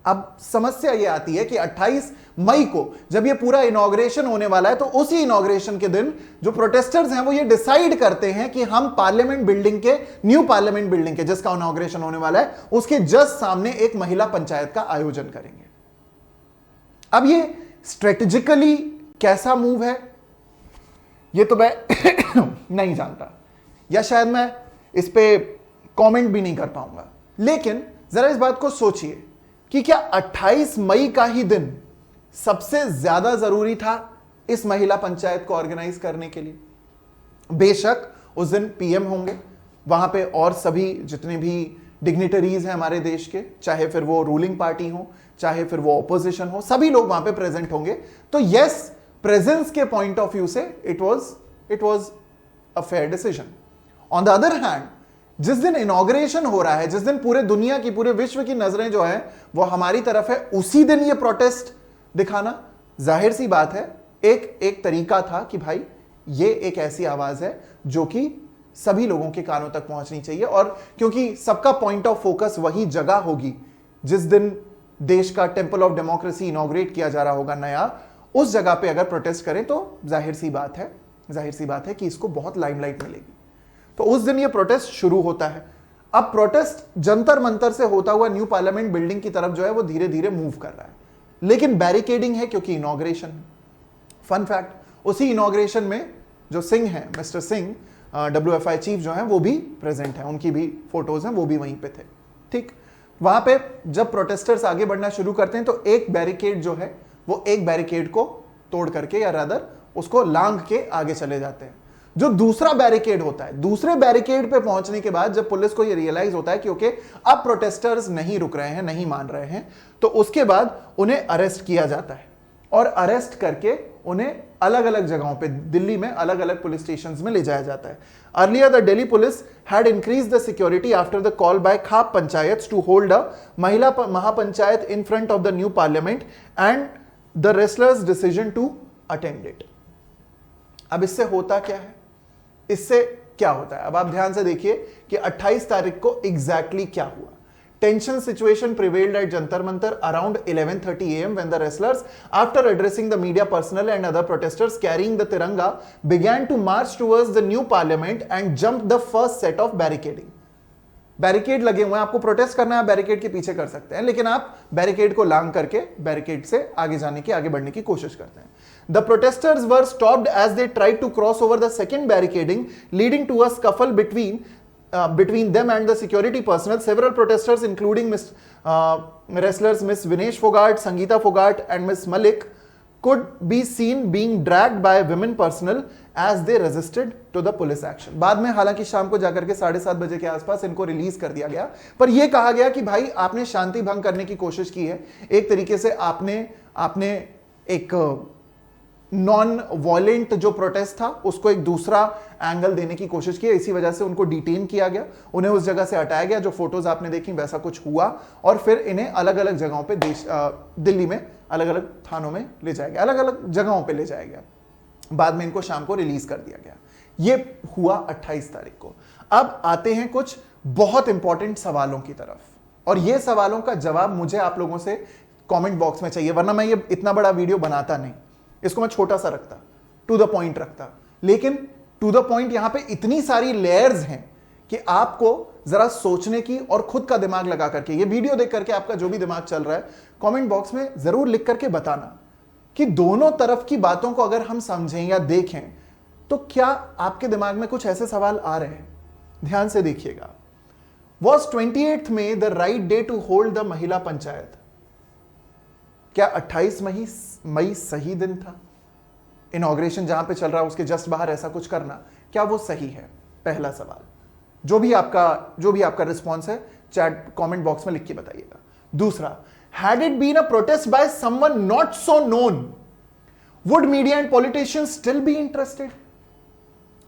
अब समस्या ये आती है कि 28 मई को जब ये पूरा इनॉग्रेशन होने वाला है तो उसी इनॉग्रेशन के दिन जो प्रोटेस्टर्स हैं वो ये डिसाइड करते हैं कि हम पार्लियामेंट बिल्डिंग के, न्यू पार्लियामेंट बिल्डिंग के जिसका इनॉग्रेशन होने वाला है उसके जस्ट सामने एक महिला पंचायत का आयोजन करेंगे। अब ये स्ट्रेटेजिकली कैसा मूव है ये तो मैं नहीं जानता, या शायद मैं इस पे कमेंट भी नहीं कर पाऊंगा, लेकिन जरा इस बात को सोचिए कि क्या 28 मई का ही दिन सबसे ज्यादा जरूरी था इस महिला पंचायत को ऑर्गेनाइज करने के लिए। बेशक उस दिन पीएम होंगे, वहां पे और सभी जितने भी डिग्निटरीज हैं हमारे देश के, चाहे फिर वो रूलिंग पार्टी हो चाहे फिर वो ऑपोजिशन हो, सभी लोग वहां पे प्रेजेंट होंगे। तो यस, प्रेजेंस के पॉइंट ऑफ व्यू से it was a fair decision. On the other hand जिस दिन इनॉग्रेशन हो रहा है, जिस दिन पूरे दुनिया की, पूरे विश्व की नजरें जो है वो हमारी तरफ है, उसी दिन ये प्रोटेस्ट दिखाना, जाहिर सी बात है एक तरीका था कि भाई ये एक ऐसी आवाज है जो कि सभी लोगों के कानों तक पहुंचनी चाहिए। और क्योंकि सबका पॉइंट ऑफ फोकस वही जगह होगी जिस दिन देश का टेंपल ऑफ डेमोक्रेसी इनॉग्रेट किया जा रहा होगा नया, उस जगह पे अगर प्रोटेस्ट करें तो जाहिर सी बात है कि इसको बहुत लाइमलाइट मिलेगी। तो उस दिन ये प्रोटेस्ट शुरू होता है। अब प्रोटेस्ट जंतर मंतर से होता हुआ न्यू पार्लियामेंट बिल्डिंग की तरफ जो है वो धीरे धीरे मूव कर रहा है, लेकिन बैरिकेडिंग है क्योंकि इनॉग्रेशन है। फन फैक्ट, उसी इनॉग्रेशन में जो सिंह है, मिस्टर सिंह WFI चीफ जो है वो भी प्रेजेंट है, उनकी भी फोटोज हैं, वो भी वहीं पे थे। ठीक, वहां पे जब प्रोटेस्टर्स आगे बढ़ना शुरू करते हैं तो एक बैरिकेड जो है वो एक बैरिकेड को तोड़ करके या रादर उसको लांघ के आगे चले जाते हैं। जो दूसरा बैरिकेड होता है, दूसरे बैरिकेड पे पहुंचने के बाद जब पुलिस को ये रियलाइज होता है कि ओके अब प्रोटेस्टर्स नहीं रुक रहे हैं, नहीं मान रहे हैं, तो उसके बाद उन्हें अरेस्ट किया जाता है और अरेस्ट करके उन्हें अलग अलग जगहों पे दिल्ली में अलग अलग पुलिस स्टेशंस में ले जाया जाता है। Earlier the Delhi police had increased the security after the call by khap panchayat to hold a महिला महापंचायत in front of the new parliament and the wrestlers decision to attend it। अब इससे होता क्या है, इससे क्या होता है, अब आप ध्यान से देखिए कि 28 तारीख को एग्जैक्टली क्या हुआ। Tension situation prevailed at Jantar Mantar around 11:30 a.m. when the wrestlers, after addressing the media personnel and other protesters carrying the Tiranga, began to march towards the new parliament and jumped the first set of barricading. Barricade लगे हुए हैं, आपको protest करना है, barricade के पीछे कर सकते हैं, लेकिन आप बैरिकेड को लांग करके बैरिकेड से आगे जाने की, आगे बढ़ने की कोशिश करते हैं. The protesters were stopped as they tried to cross over the second barricading, leading to a scuffle between them and the security personnel. Several protesters, including wrestlers Miss Vinesh Fogart, Sangeeta Fogart, and Miss Malik, could be seen being dragged by women personnel as they resisted to the police action. बाद में हालांकि शाम को जाकर के 7:30 बजे के आसपास इनको रिलीज कर दिया गया, पर यह कहा गया कि भाई आपने शांति भंग करने की कोशिश की है, एक तरीके से आपने एक नॉन वॉयलेंट जो प्रोटेस्ट था उसको एक दूसरा एंगल देने की कोशिश की, इसी वजह से उनको डिटेन किया गया, उन्हें उस जगह से हटाया गया, जो फोटोज आपने देखी वैसा कुछ हुआ, और फिर इन्हें अलग अलग जगहों पे दिल्ली में अलग अलग थानों में ले जाया गया, अलग अलग जगहों पे ले जाया गया. बाद में इनको शाम को रिलीज कर दिया गया. यह हुआ 28 तारीख को. अब आते हैं कुछ बहुत इंपॉर्टेंट सवालों की तरफ, और यह सवालों का जवाब मुझे आप लोगों से कमेंट बॉक्स में चाहिए, वरना मैं ये इतना बड़ा वीडियो बनाता नहीं. इसको मैं छोटा सा रखता, टू द पॉइंट रखता, लेकिन टू द पॉइंट यहां पे इतनी सारी लेयर्स हैं कि आपको जरा सोचने की और खुद का दिमाग लगा करके, ये वीडियो देख करके आपका जो भी दिमाग चल रहा है कमेंट बॉक्स में जरूर लिख करके बताना कि दोनों तरफ की बातों को अगर हम समझें या देखें तो क्या आपके दिमाग में कुछ ऐसे सवाल आ रहे हैं. ध्यान से देखिएगा. वॉज 28 मई the right day to hold the Mahila panchayat? क्या 28 मई सही दिन था? इनॉग्रेशन जहां पे चल रहा है उसके जस्ट बाहर ऐसा कुछ करना, क्या वो सही है? पहला सवाल. जो भी आपका रिस्पॉन्स है चैट कमेंट बॉक्स में लिख के बताइएगा. दूसरा, had it been a protest by someone not so known, would media and politicians still be interested?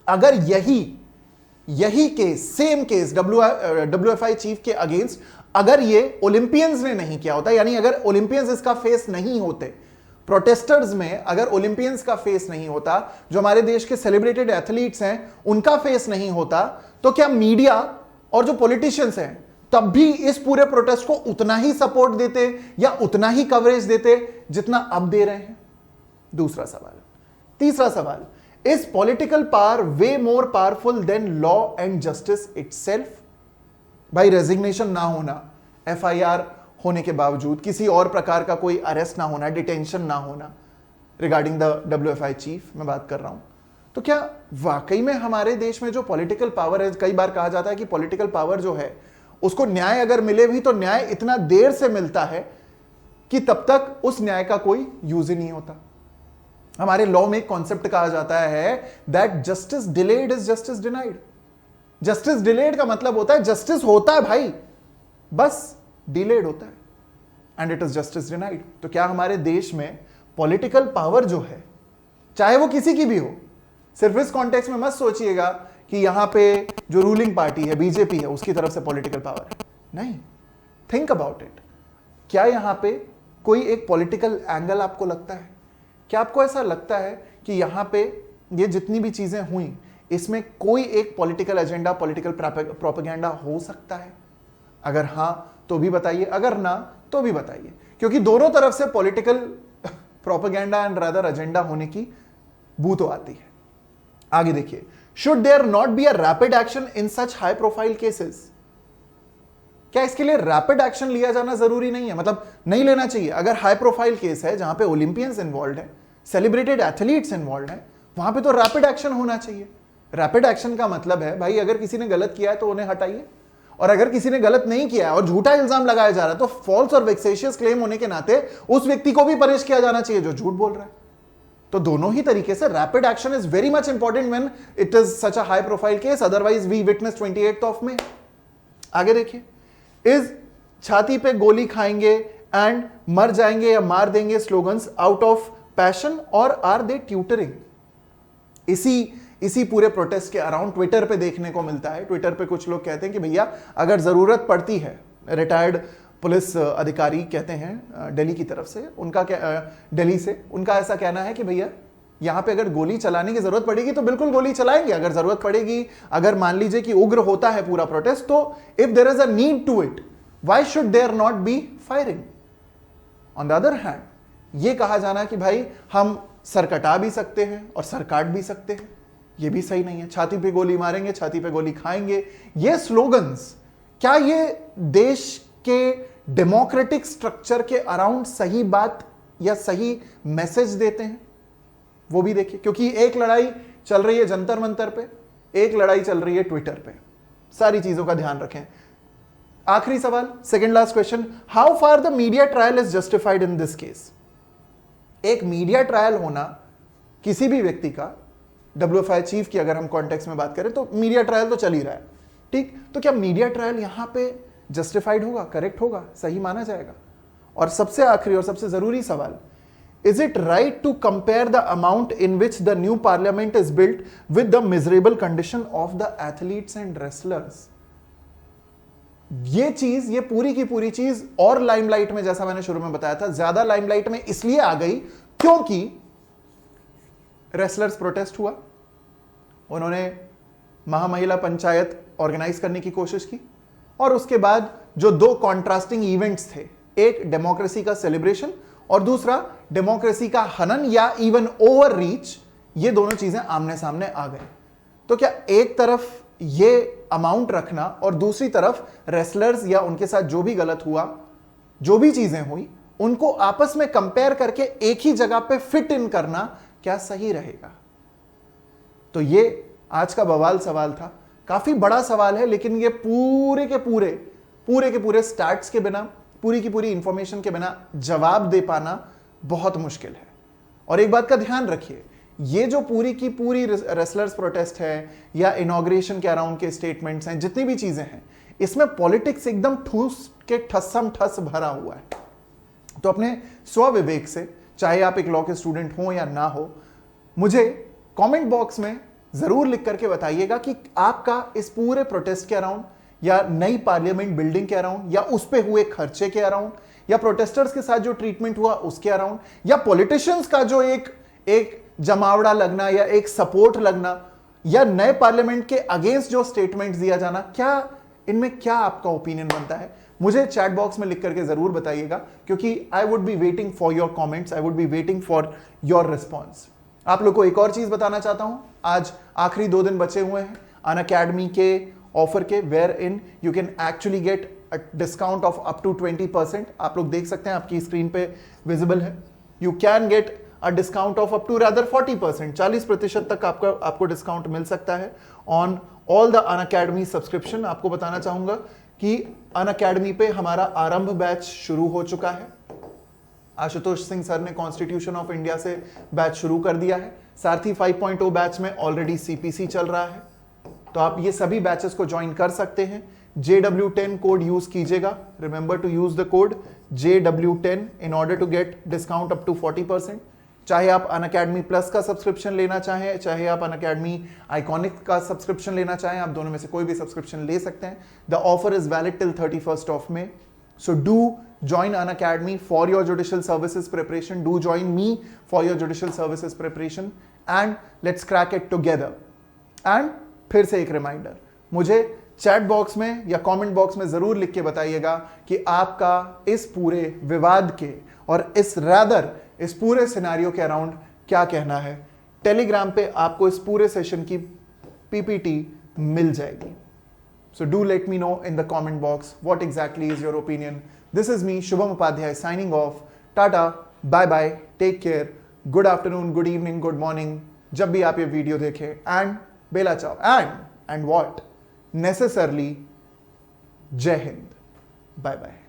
अगर यही case, same case WFI chief के अगेंस्ट अगर ये ओलंपियंस ने नहीं किया होता, यानी अगर ओलंपियंस इसका फेस नहीं होते, प्रोटेस्टर्स में अगर ओलंपियंस का फेस नहीं होता, जो हमारे देश के सेलिब्रेटेड एथलीट्स हैं उनका फेस नहीं होता, तो क्या मीडिया और जो पॉलिटिशियंस हैं तब भी इस पूरे प्रोटेस्ट को उतना ही सपोर्ट देते या उतना ही कवरेज देते जितना अब दे रहे हैं? दूसरा सवाल. तीसरा सवाल, is political power way more powerful than law and justice itself? भाई रेजिग्नेशन ना होना, FIR होने के बावजूद किसी और प्रकार का कोई अरेस्ट ना होना, डिटेंशन ना होना रिगार्डिंग द WFI चीफ मैं बात कर रहा हूं, तो क्या वाकई में हमारे देश में जो पॉलिटिकल पावर है, कई बार कहा जाता है कि पॉलिटिकल पावर जो है उसको न्याय अगर मिले भी तो न्याय इतना देर से मिलता है कि तब तक उस न्याय का कोई यूज ही नहीं होता. हमारे लॉ में एक कॉन्सेप्ट कहा जाता है that justice delayed is justice denied. Justice delayed का मतलब होता है जस्टिस होता है भाई, बस डिलेड होता है, and it is justice denied. तो क्या हमारे देश में पॉलिटिकल पावर जो है, चाहे वो किसी की भी हो, सिर्फ इस कॉन्टेक्स्ट में मत सोचिएगा कि यहां पे जो रूलिंग पार्टी है बीजेपी है उसकी तरफ से पॉलिटिकल पावर है. नहीं, थिंक अबाउट इट. क्या यहां पे कोई एक पॉलिटिकल एंगल आपको लगता है? क्या आपको ऐसा लगता है कि यहां पे ये जितनी भी चीजें हुई इसमें कोई एक पॉलिटिकल एजेंडा, पॉलिटिकल प्रोपेगेंडा हो सकता है? अगर हां तो भी बताइए, अगर ना तो भी बताइए, क्योंकि दोनों तरफ से political propaganda and rather agenda होने की बू तो आती है. आगे देखिए, Should there not be a rapid action in such high profile cases? क्या इसके लिए रैपिड एक्शन लिया जाना जरूरी नहीं है? मतलब नहीं लेना चाहिए. अगर हाई प्रोफाइल केस है जहां पे ओलंपियंस इन्वॉल्व है, सेलिब्रेटेड एथलीट्स इन्वॉल्व है, वहां पे तो रैपिड एक्शन होना चाहिए. रैपिड एक्शन का मतलब है भाई अगर किसी ने गलत किया है तो उन्हें हटाइए, और अगर किसी ने गलत नहीं किया है और झूठा इल्जाम लगाया जा रहा है तो फॉल्स और वेक्सेशियस क्लेम होने के नाते उस व्यक्ति को भी पनिश किया जाना चाहिए जो झूठ बोल रहा है. तो दोनों ही तरीके से rapid action is very much important when it is such a high profile case, otherwise we witness 28th of May. आगे देखिए, इज छाती पे गोली खाएंगे एंड मर जाएंगे या मार देंगे स्लोगन्स आउट ऑफ पैशन और आर दे ट्यूटरिंग? इसी पूरे प्रोटेस्ट के अराउंड ट्विटर पे देखने को मिलता है. ट्विटर पे कुछ लोग कहते हैं कि भैया अगर जरूरत पड़ती है, रिटायर्ड पुलिस अधिकारी कहते हैं दिल्ली की तरफ से, दिल्ली से उनका ऐसा कहना है कि भैया यहां पे अगर गोली चलाने की जरूरत पड़ेगी तो बिल्कुल गोली चलाएंगे. अगर जरूरत पड़ेगी, अगर मान लीजिए कि उग्र होता है पूरा प्रोटेस्ट, तो if there is a need to it, Why should there not be firing? On the other hand, ये कहा जाना कि भाई हम सर कटा भी सकते हैं और सर काट भी सकते हैं, ये भी सही नहीं है। छाती पे गोली मारेंगे, छाती पे गोली खाएंगे, ये स्लोगन्स क्या ये देश के डेमोक्रेटिक स्ट्रक्चर के अराउंड सही बात या सही मैसेज देते हैं? वो भी देखिए, क्योंकि एक लड़ाई चल रही है जंतर मंतर पे, एक लड़ाई चल रही है ट्विटर पे। सारी चीजों का ध्यान रखें। आखिरी सवाल, second last question, how far the media trial is justified in this case? एक मीडिया ट्रायल होना किसी भी व्यक्ति का, WFI चीफ की अगर हम कॉन्टेक्स्ट में बात करें तो मीडिया ट्रायल तो चल ही रहा है, ठीक, तो क्या मीडिया ट्रायल यहां पे जस्टिफाइड होगा, करेक्ट होगा, सही माना जाएगा? और सबसे आखिरी और सबसे जरूरी सवाल, is it right to compare the amount in which the new parliament is built with the miserable condition of the athletes and wrestlers? ये चीज, ये पूरी की पूरी चीज और लाइमलाइट में, जैसा मैंने शुरू में बताया था, ज्यादा लाइमलाइट में इसलिए आ गई क्योंकि रेसलर्स प्रोटेस्ट हुआ, उन्होंने महामहिला पंचायत ऑर्गेनाइज करने की कोशिश की, और उसके बाद जो दो कॉन्ट्रास्टिंग इवेंट्स थे, एक डेमोक्रेसी का सेलिब्रेशन और दूसरा डेमोक्रेसी का हनन या इवन ओवर रीच, ये दोनों चीजें आमने सामने आ गए। तो क्या एक तरफ ये अमाउंट रखना और दूसरी तरफ रेसलर्स या उनके साथ जो भी गलत हुआ, जो भी चीजें हुई, उनको आपस में कंपेयर करके एक ही जगह पे फिट इन करना क्या सही रहेगा? तो ये आज का बवाल सवाल था। काफी बड़ा सवाल है, लेकिन ये पूरे के पूरे स्टैट्स के बिना, पूरी की पूरी इंफॉर्मेशन के बिना जवाब दे पाना बहुत मुश्किल है। और एक बात का ध्यान रखिए, ये जो पूरी की पूरी रेसलर्स प्रोटेस्ट है या इनॉग्रेशन के अराउंड के स्टेटमेंट्स हैं, जितनी भी चीजें हैं, इसमें पॉलिटिक्स एकदम ठूस के ठस्सम ठस भरा हुआ है। तो अपने स्वविवेक से, चाहे आप एक लॉ के स्टूडेंट हो या ना हो, मुझे कमेंट बॉक्स में जरूर लिख करके बताइएगा कि आपका इस पूरे प्रोटेस्ट के अराउंड या नई पार्लियामेंट बिल्डिंग के अराउंड या उस पे हुए खर्चे के अराउंड या प्रोटेस्टर्स के साथ जो ट्रीटमेंट हुआ उसके अराउंड या पॉलिटिशियंस का जो एक जमावड़ा लगना या एक सपोर्ट लगना या नए पार्लियामेंट के अगेंस्ट जो स्टेटमेंट दिया जाना, क्या इनमें क्या आपका ओपिनियन बनता है? मुझे चैट बॉक्स में लिख करके जरूर बताइएगा, क्योंकि I would be waiting for your comments, I would be waiting for your response. आप लोग को एक और चीज बताना चाहता हूं, आज आखिरी 2 दिन बचे हुए हैं अनअकैडमी के ऑफर के, wherein you can actually get a discount of up to 20%। आप लोग देख सकते हैं, आपकी स्क्रीन पे विजिबल है। You can get a discount of up to rather 40%, 40% तक आपको डिस्काउंट मिल सकता है on all the Unacademy subscription. आपको बताना चाहूंगा कि अनअकैडमी पे हमारा आरंभ बैच शुरू हो चुका है। आशुतोष सिंह सर ने कॉन्स्टिट्यूशन ऑफ इंडिया से बैच शुरू कर दिया है। सारथी 5.0 बैच में ऑलरेडी CPC चल रहा है, तो आप ये सभी बैचेस को ज्वाइन कर सकते हैं। JW10 कोड यूज कीजिएगा, remember to use the code JW10 in order to get discount up to 40%। चाहे आप अनअकैडमी प्लस का सब्सक्रिप्शन लेना चाहें, चाहे आप अनअकैडमी आइकॉनिक का सब्सक्रिप्शन लेना चाहें, आप दोनों में से कोई भी सब्सक्रिप्शन ले सकते हैं। The offer is valid till 31st of May, so do join Unacademy for your judicial services preparation, do join me for your judicial services preparation, and let's crack it together. And फिर से एक reminder, मुझे chat box में या comment box में जरूर लिख के बताइएगा कि आपका इस पूरे विवाद के और इस पूरे सिनेरियो के अराउंड क्या कहना है। टेलीग्राम पे आपको इस पूरे सेशन की PPT मिल जाएगी। So do let me know in the comment box what exactly is your opinion. This is me, Shubham Upadhyay, signing off. Tata, bye bye, take care, good afternoon, good evening, good morning, जब भी आप ये video देखें, and बेला चाओ, and what? Necessarily, जय Hind, bye bye.